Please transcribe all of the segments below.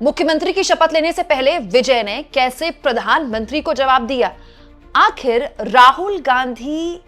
मुख्यमंत्री की शपथ लेने से पहले विजय ने कैसे प्रधानमंत्री को जवाब दिया? आखिर राहुल गांधी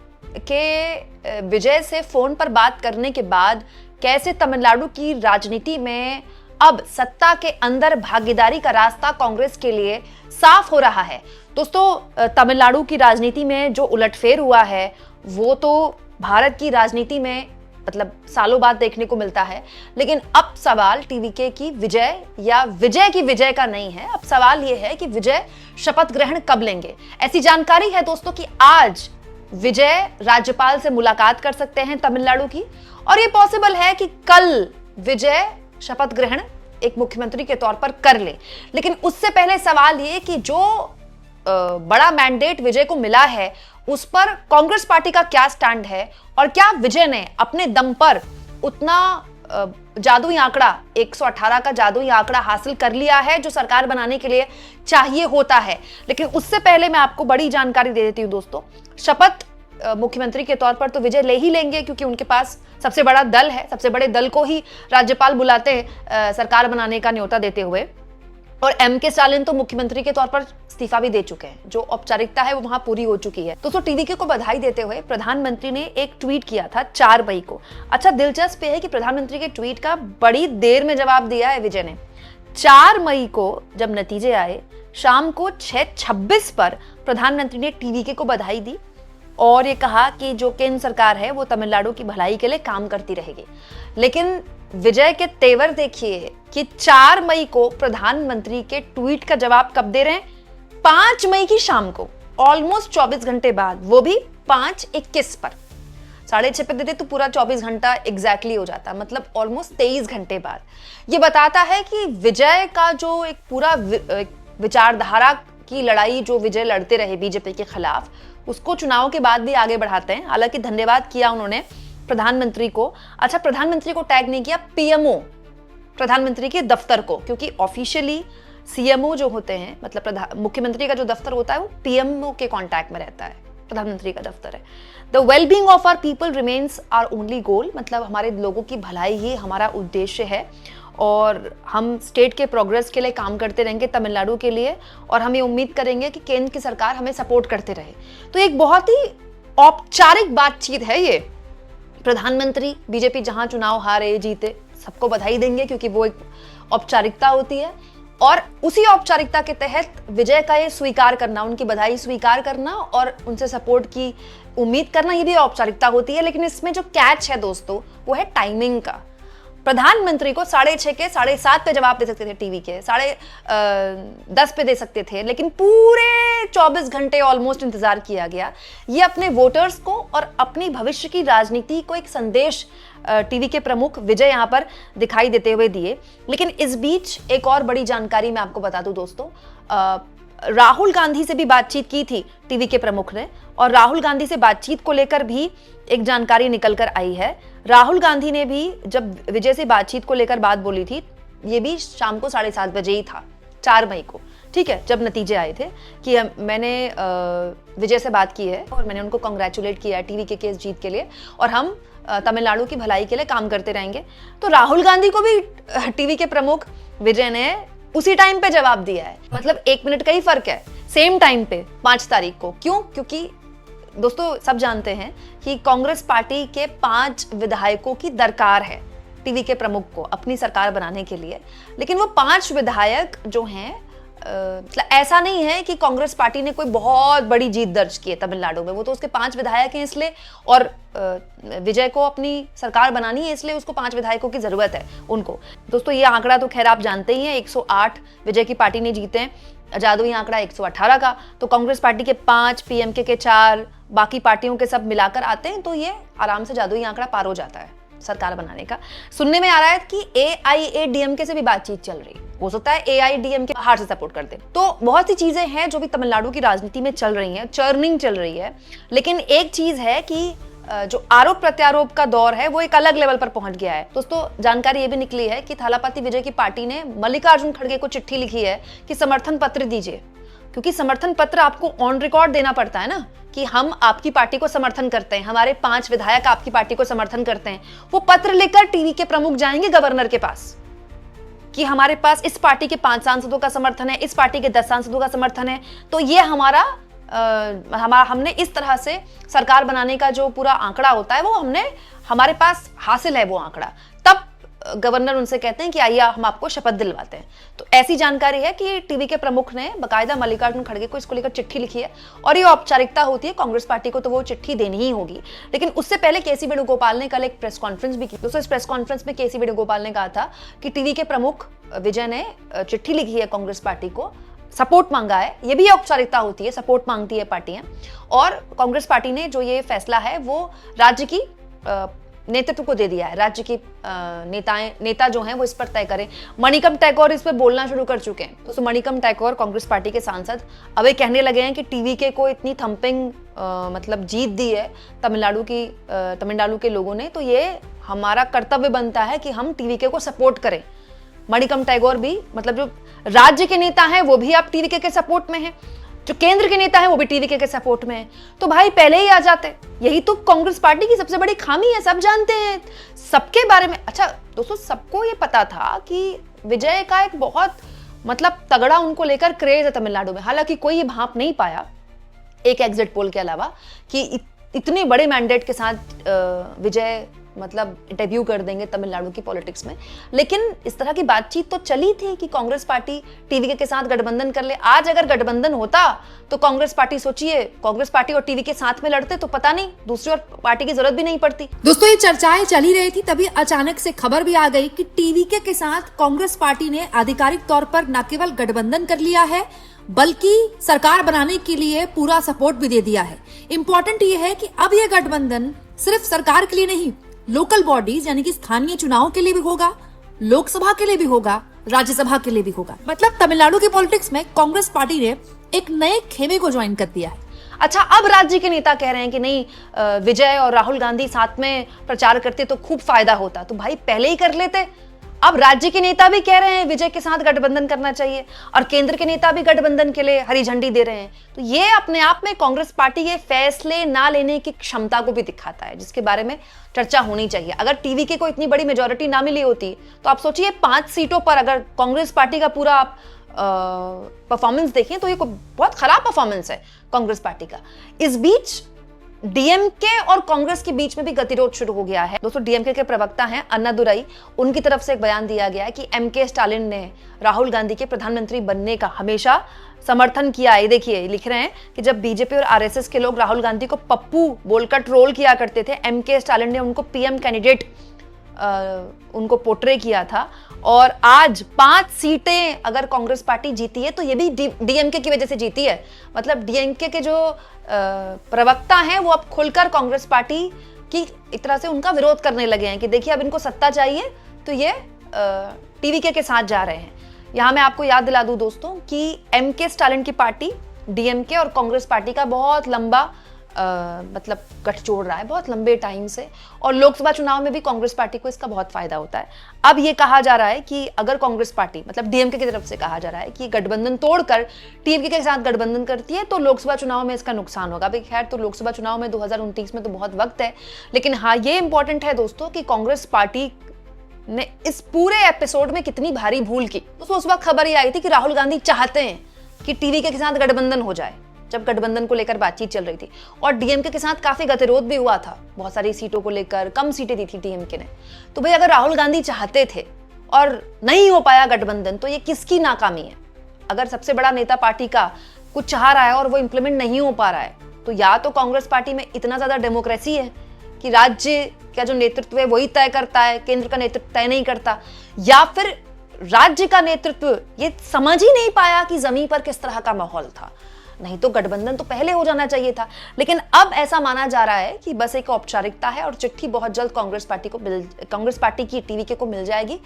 के विजय से फोन पर बात करने के बाद कैसे तमिलनाडु की राजनीति में अब सत्ता के अंदर भागीदारी का रास्ता कांग्रेस के लिए साफ हो रहा है? दोस्तों, तमिलनाडु की राजनीति में जो उलटफेर हुआ है वो तो भारत की राजनीति में मतलब सालों बाद देखने को मिलता है। लेकिन अब सवाल टीवीके की विजय या विजय की विजय का नहीं है। अब सवाल यह है कि विजय शपथ ग्रहण कब लेंगे। ऐसी जानकारी है दोस्तों कि आज विजय राज्यपाल से मुलाकात कर सकते हैं तमिलनाडु की, और यह पॉसिबल है कि कल विजय शपथ ग्रहण एक मुख्यमंत्री के तौर पर कर ले। लेकिन उससे पहले सवाल ये कि जो बड़ा मैंडेट विजय को मिला है उस पर कांग्रेस पार्टी का क्या स्टैंड है, और क्या विजय ने अपने दम पर उतना जादुई आंकड़ा 118 का जादुई आंकड़ा हासिल कर लिया है जो सरकार बनाने के लिए चाहिए होता है। लेकिन उससे पहले मैं आपको बड़ी जानकारी दे देती हूं दोस्तों। शपथ मुख्यमंत्री के तौर पर तो विजय ले ही लेंगे, क्योंकि उनके पास सबसे बड़ा दल है। सबसे बड़े दल को ही राज्यपाल बुलाते हैं सरकार बनाने का न्योता देते हुए। और एमके स्टालिन तो मुख्यमंत्री के तौर पर इस्तीफा भी दे चुके हैं। जो औपचारिकता है वो वहां पूरी हो चुकी है। दोस्तों, टीवीके को बधाई देते हुए प्रधानमंत्री ने एक ट्वीट किया था 4 मई को। अच्छा, दिलचस्प है कि प्रधानमंत्री के ट्वीट का बड़ी देर में जवाब दिया है विजय ने। 4 मई को जब नतीजे आए, शाम को 6:26 पर प्रधानमंत्री ने टीवीके को बधाई दी और ये कहा कि जो केंद्र सरकार है वो तमिलनाडु की भलाई के लिए काम करती रहेगी। लेकिन विजय के तेवर देखिए कि 4 मई को प्रधानमंत्री के ट्वीट का जवाब कब दे रहे हैं? 5 मई की शाम को, ऑलमोस्ट 24 घंटे बाद, वो भी 5:21 पर। 6:30 पे देते तो पूरा 24 घंटा एग्जैक्टली हो जाता, मतलब ऑलमोस्ट 23 घंटे बाद। ये बताता है कि विजय का जो एक पूरा विचारधारा की लड़ाई जो विजय लड़ते रहे बीजेपी के खिलाफ, उसको चुनाव के बाद भी आगे बढ़ाते हैं। हालांकि धन्यवाद किया उन्होंने प्रधानमंत्री को। अच्छा, प्रधानमंत्री को टैग नहीं किया, पीएमओ प्रधानमंत्री के दफ्तर को, क्योंकि ऑफिशियली सीएमओ जो होते हैं, मतलब मुख्यमंत्री का जो दफ्तर होता है वो पीएमओ के कांटेक्ट में रहता है, प्रधानमंत्री का दफ्तर है। The wellbeing of our people remains our only goal, मतलब हमारे लोगों की भलाई ही हमारा उद्देश्य है और हम स्टेट के प्रोग्रेस के लिए काम करते रहेंगे तमिलनाडु के लिए, और हम ये उम्मीद करेंगे कि केंद्र की सरकार हमें सपोर्ट करते रहे। तो एक बहुत ही औपचारिक बातचीत है ये। प्रधानमंत्री बीजेपी जहां चुनाव हारे जीते सबको बधाई देंगे, क्योंकि वो एक औपचारिकता होती है, और उसी औपचारिकता के तहत विजय का ये स्वीकार करना, उनकी बधाई स्वीकार करना और उनसे सपोर्ट की उम्मीद करना, ये भी औपचारिकता होती है। लेकिन इसमें जो कैच है दोस्तों वो है टाइमिंग का। प्रधानमंत्री को 6:30 के 7:30 पे जवाब दे सकते थे, टीवी के 10:30 पे दे सकते थे, लेकिन पूरे 24 घंटे ऑलमोस्ट इंतजार किया गया। ये अपने वोटर्स को और अपनी भविष्य की राजनीति को एक संदेश टीवी के प्रमुख विजय यहां पर दिखाई देते हुए दिए। लेकिन इस बीच एक और बड़ी जानकारी मैं आपको बता दूं दोस्तों, राहुल गांधी से भी बातचीत की थी टीवी के प्रमुख ने, और राहुल गांधी से बातचीत को लेकर भी एक जानकारी निकल कर आई है। राहुल गांधी ने भी जब विजय से बातचीत को लेकर बात बोली थी, ये भी शाम को 7:30 बजे ही था, 4 मई को, ठीक है, जब नतीजे आए थे, कि मैंने विजय से बात की है और मैंने उनको कांग्रेचुलेट किया है टीवी के केस जीत के लिए, और हम तमिलनाडु की भलाई के लिए काम करते रहेंगे। तो राहुल गांधी को भी टीवी के प्रमुख विजय ने उसी टाइम पे जवाब दिया है, मतलब 1 मिनट का ही फर्क है, सेम टाइम पे 5 तारीख को। क्यों? क्योंकि दोस्तों सब जानते हैं कि कांग्रेस पार्टी के 5 विधायकों की दरकार है टीवी के प्रमुख को अपनी सरकार बनाने के लिए। लेकिन वो 5 विधायक जो हैं, मतलब ऐसा नहीं है कि कांग्रेस पार्टी ने कोई बहुत बड़ी जीत दर्ज की है तमिलनाडु में, वो तो उसके 5 विधायक हैं इसलिए, और विजय को अपनी सरकार बनानी है इसलिए उसको 5 विधायकों की जरूरत है उनको। दोस्तों, ये आंकड़ा तो खैर आप जानते ही हैं, 108 विजय की पार्टी ने जीते हैं, जादुई आंकड़ा 118 का। तो कांग्रेस पार्टी के 5, पीएमके के 4, बाकी पार्टियों के सब मिलाकर आते हैं, तो ये आराम से जादुई आंकड़ा पार हो जाता है सरकार बनाने का। सुनने में आ रहा है कि एआईएडीएमके से भी बातचीत चल रही, हो सकता है एआईडीएमके बाहर से सपोर्ट कर दे। तो बहुत सी चीजें हैं जो भी तमिलनाडु की राजनीति में चल रही हैं, चर्निंग चल रही है। लेकिन एक चीज है कि जो आरोप प्रत्यारोप का दौर है वो एक अलग लेवल पर पहुंच गया है। दोस्तों, जानकारी ये भी निकली है कि थालापति विजय की पार्टी ने मल्लिकार्जुन खड़गे को चिट्ठी लिखी है कि समर्थन पत्र दीजिए, क्योंकि समर्थन पत्र आपको ऑन रिकॉर्ड देना पड़ता है ना, कि हम आपकी पार्टी को समर्थन करते हैं, हमारे 5 विधायक आपकी पार्टी को समर्थन करते हैं। वो पत्र लेकर टीवी के प्रमुख जाएंगे गवर्नर के पास, कि हमारे पास इस पार्टी के 5 सांसदों का समर्थन है, इस पार्टी के 10 सांसदों का समर्थन है, तो ये हमने इस तरह से सरकार बनाने का जो पूरा आंकड़ा होता है वो हमारे पास हासिल है वो आंकड़ा। तब गवर्नर उनसे कहते हैं कि आइए हम आपको शपथ दिलवाते हैं। तो ऐसी जानकारी है कि टीवी के प्रमुख ने बाकायदा मल्लिकार्जुन खड़गे को इसको लेकर चिट्ठी लिखी है और ये औपचारिकता होती है, कांग्रेस पार्टी को तो वो चिट्ठी देनी ही होगी। लेकिन उससे पहले केसी वेणुगोपाल ने कल एक प्रेस कॉन्फ्रेंस भी की। दोस्तों, इस प्रेस कॉन्फ्रेंस में केसी वेणुगोपाल ने कहा था कि टीवी के प्रमुख विजय ने चिट्ठी लिखी है कांग्रेस पार्टी को, सपोर्ट मांगा है। ये भी औपचारिकता होती है, सपोर्ट मांगती है पार्टियां, और कांग्रेस पार्टी ने जो ये फैसला है वो राज्य की नेतृत्व को दे दिया है। राज्य की नेता जो हैं वो इस पर तय करें। मणिकम टैगोर इस पर बोलना शुरू कर चुके हैं। दोस्तों, मणिकम टैगोर कांग्रेस पार्टी के सांसद अब ये कहने लगे हैं कि टीवीके को इतनी थंपिंग मतलब जीत दी है तमिलनाडु के लोगों ने, तो ये हमारा कर्तव्य बनता है कि हम टीवीके को सपोर्ट करें। मणिकम टैगोर भी, मतलब जो राज्य के नेता हैं वो भी आप टीवीके के सपोर्ट में हैं, जो केंद्र के नेता हैं वो भी टीवीके के सपोर्ट में हैं। तो भाई पहले ही आ जाते। यही तो कांग्रेस पार्टी की सबसे बड़ी खामी है, सब जानते हैं सबके बारे में। अच्छा दोस्तों, सबको ये पता था कि विजय का एक बहुत मतलब तगड़ा उनको लेकर क्रेज है तमिलनाडु में। हालांकि कोई ये भांप नहीं पाया एक एग्जिट पोल के अलावा कि इतने बड़े मैंडेट के साथ विजय मतलब डेब्यू कर देंगे तमिलनाडु की पॉलिटिक्स में। लेकिन इस तरह की बातचीत तो चली थी कि कांग्रेस पार्टी टीवीके के साथ गठबंधन कर ले। आज अगर गठबंधन होता तो कांग्रेस पार्टी, सोचिए, कांग्रेस पार्टी और टीवी के साथ में लड़ते तो पता नहीं दूसरी और पार्टी की जरूरत भी नहीं पड़ती। दोस्तों, ये चर्चाएं चल ही रही थी, तभी अचानक से खबर भी आ गई कि टीवीके के साथ कांग्रेस पार्टी ने आधिकारिक तौर पर न केवल गठबंधन कर लिया है बल्कि सरकार बनाने के लिए पूरा सपोर्ट भी दे दिया है। इंपॉर्टेंट ये है कि अब ये गठबंधन सिर्फ सरकार के लिए नहीं, लोकल बॉडीज यानी कि स्थानीय चुनाव के लिए भी होगा, लोकसभा के लिए भी होगा, राज्यसभा के लिए भी होगा। मतलब तमिलनाडु की पॉलिटिक्स में कांग्रेस पार्टी ने एक नए खेमे को ज्वाइन कर दिया है। अच्छा, अब राज्य के नेता कह रहे हैं कि नहीं, विजय और राहुल गांधी साथ में प्रचार करते तो खूब फायदा होता। तो भाई पहले ही कर लेते। अब राज्य के नेता भी कह रहे हैं विजय के साथ गठबंधन करना चाहिए और केंद्र के नेता भी गठबंधन के लिए हरी झंडी दे रहे हैं। तो ये अपने आप में कांग्रेस पार्टी के फैसले ना लेने की क्षमता को भी दिखाता है, जिसके बारे में चर्चा होनी चाहिए। अगर टीवीके को इतनी बड़ी मेजोरिटी ना मिली होती तो आप सोचिए 5 सीटों पर अगर कांग्रेस पार्टी का पूरा आप परफॉर्मेंस देखें तो ये बहुत खराब परफॉर्मेंस है कांग्रेस पार्टी का। इस बीच डीएमके और कांग्रेस के बीच में भी गतिरोध शुरू हो गया है। दोस्तों, डीएमके के प्रवक्ता हैं अन्नादुराई, उनकी तरफ से एक बयान दिया गया है कि एमके स्टालिन ने राहुल गांधी के प्रधानमंत्री बनने का हमेशा समर्थन किया है। देखिए, लिख रहे हैं कि जब बीजेपी और आरएसएस के लोग राहुल गांधी को पप्पू बोलकर ट्रोल किया करते थे, एमके स्टालिन ने उनको पीएम कैंडिडेट उनको पोर्ट्रे किया था। और आज 5 सीटें अगर कांग्रेस पार्टी जीती है तो ये भी डीएमके की वजह से जीती है। मतलब डीएमके के जो प्रवक्ता हैं वो अब खुलकर कांग्रेस पार्टी की एक तरह से उनका विरोध करने लगे हैं कि देखिए अब इनको सत्ता चाहिए तो ये टीवीके के साथ जा रहे हैं। यहां मैं आपको याद दिला दूं दोस्तों कि एमके स्टालिन की पार्टी डीएमके और कांग्रेस पार्टी का बहुत लंबा मतलब गठजोड़ रहा है बहुत लंबे टाइम से, और लोकसभा चुनाव में भी कांग्रेस पार्टी को इसका बहुत फायदा होता है। अब ये कहा जा रहा है कि अगर कांग्रेस पार्टी मतलब डीएमके की तरफ से कहा जा रहा है कि गठबंधन तोड़कर टीवीके के साथ गठबंधन करती है तो लोकसभा चुनाव में इसका नुकसान होगा। अभी खैर तो लोकसभा चुनाव में 2029 में तो बहुत वक्त है, लेकिन हाँ ये इंपॉर्टेंट है दोस्तों कि कांग्रेस पार्टी ने इस पूरे एपिसोड में कितनी भारी भूल की। तो उस वक्त खबर ये आई थी कि राहुल गांधी चाहते हैं कि टीवीके के साथ गठबंधन हो जाए, जब गठबंधन को लेकर बातचीत चल रही थी, और डीएमके के साथ काफी गतिरोध भी हुआ था बहुत सारी सीटों को लेकर, कम सीटें दी थी डीएमके ने। तो भाई अगर राहुल गांधी चाहते थे और नहीं हो पाया गठबंधन तो ये किसकी नाकामी है? अगर सबसे बड़ा नेता पार्टी का कुछ चाह रहा है और वो इंप्लीमेंट नहीं हो पा रहा है तो या तो कांग्रेस पार्टी में इतना ज्यादा डेमोक्रेसी है कि राज्य का जो नेतृत्व है वही तय करता है, केंद्र का नेतृत्व तय नहीं करता, या फिर राज्य का नेतृत्व ये समझ ही नहीं पाया कि जमीन पर किस तरह का माहौल था। नहीं तो गठबंधन तो पहले हो जाना चाहिए था। लेकिन अब ऐसा माना जा रहा है कि बस एक औपचारिकता है और चिट्ठी बहुत जल्द कांग्रेस पार्टी की टीवीके को मिल जाएगी।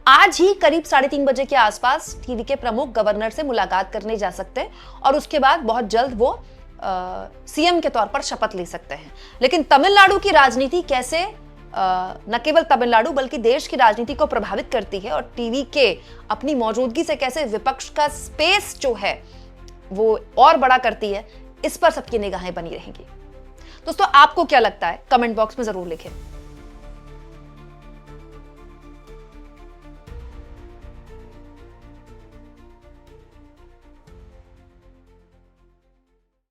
आज ही करीब 3:30 बजे के आसपास टीवीके प्रमुख गवर्नर से मुलाकात करने जा सकते हैं और उसके बाद बहुत जल्द वो सीएम के तौर पर शपथ ले सकते हैं। लेकिन तमिलनाडु की राजनीति कैसे न केवल तमिलनाडु बल्कि देश की राजनीति को प्रभावित करती है और टीवीके अपनी मौजूदगी से कैसे विपक्ष का स्पेस जो है वो और बड़ा करती है, इस पर सबकी निगाहें बनी रहेंगी। दोस्तों, आपको क्या लगता है? कमेंट बॉक्स में जरूर लिखें।